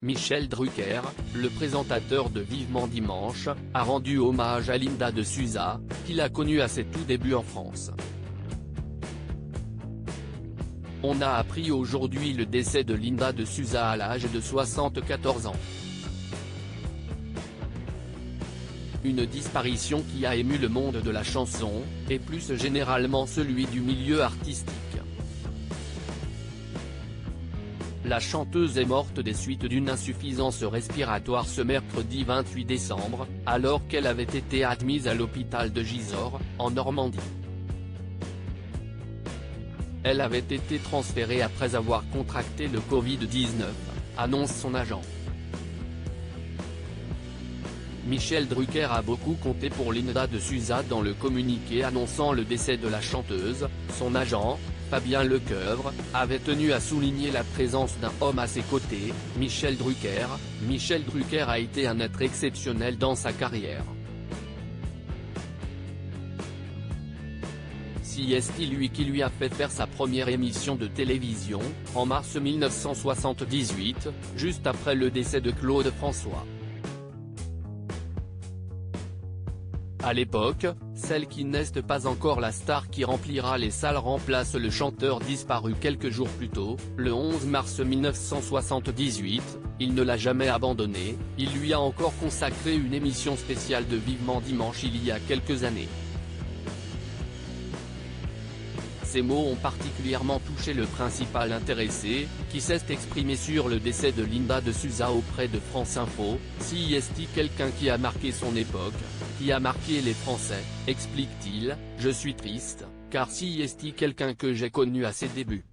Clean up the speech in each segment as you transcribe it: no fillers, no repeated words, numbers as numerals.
Michel Drucker, le présentateur de Vivement Dimanche, a rendu hommage à Linda de Souza, qu'il a connue à ses tout débuts en France. On a appris aujourd'hui le décès de Linda de Souza à l'âge de 74 ans. Une disparition qui a ému le monde de la chanson, et plus généralement celui du milieu artistique. La chanteuse est morte des suites d'une insuffisance respiratoire ce mercredi 28 décembre, alors qu'elle avait été admise à l'hôpital de Gisors, en Normandie. Elle avait été transférée après avoir contracté le Covid-19, annonce son agent. Michel Drucker a beaucoup compté pour Linda de Souza dans le communiqué annonçant le décès de la chanteuse. Son agent, Fabien Lecoeuvre, avait tenu à souligner la présence d'un homme à ses côtés, Michel Drucker. Michel Drucker a été un être exceptionnel dans sa carrière. C'est lui qui lui a fait faire sa première émission de télévision, en mars 1978, juste après le décès de Claude François. À l'époque, celle qui n'est pas encore la star qui remplira les salles remplace le chanteur disparu quelques jours plus tôt, le 11 mars 1978, il ne l'a jamais abandonné, il lui a encore consacré une émission spéciale de Vivement Dimanche il y a quelques années. Ces mots ont particulièrement touché le principal intéressé, qui s'est exprimé sur le décès de Linda de Souza auprès de France Info. C'est quelqu'un qui a marqué son époque, qui a marqué les Français, explique-t-il. Je suis triste, car c'est quelqu'un que j'ai connu à ses débuts.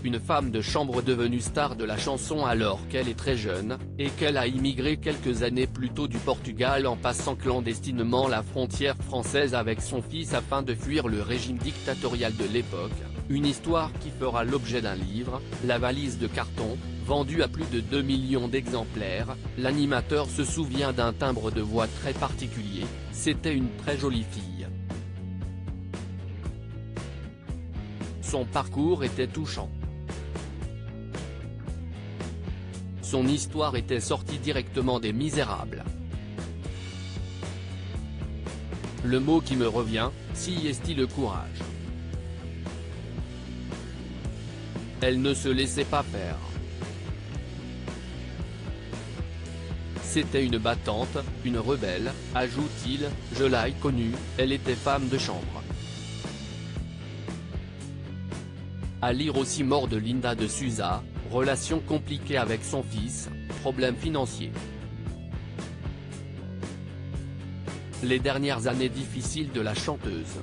Une femme de chambre devenue star de la chanson alors qu'elle est très jeune, et qu'elle a immigré quelques années plus tôt du Portugal en passant clandestinement la frontière française avec son fils afin de fuir le régime dictatorial de l'époque, une histoire qui fera l'objet d'un livre, La valise de carton, vendu à plus de 2 millions d'exemplaires. L'animateur se souvient d'un timbre de voix très particulier, c'était une très jolie fille. Son parcours était touchant. Son histoire était sortie directement des Misérables. Le mot qui me revient, c'est le courage. Elle ne se laissait pas faire. C'était une battante, une rebelle, ajoute-t-il, je l'ai connue, elle était femme de chambre. À lire aussi mort de Linda de Souza, relation compliquée avec son fils, problèmes financiers. Les dernières années difficiles de la chanteuse.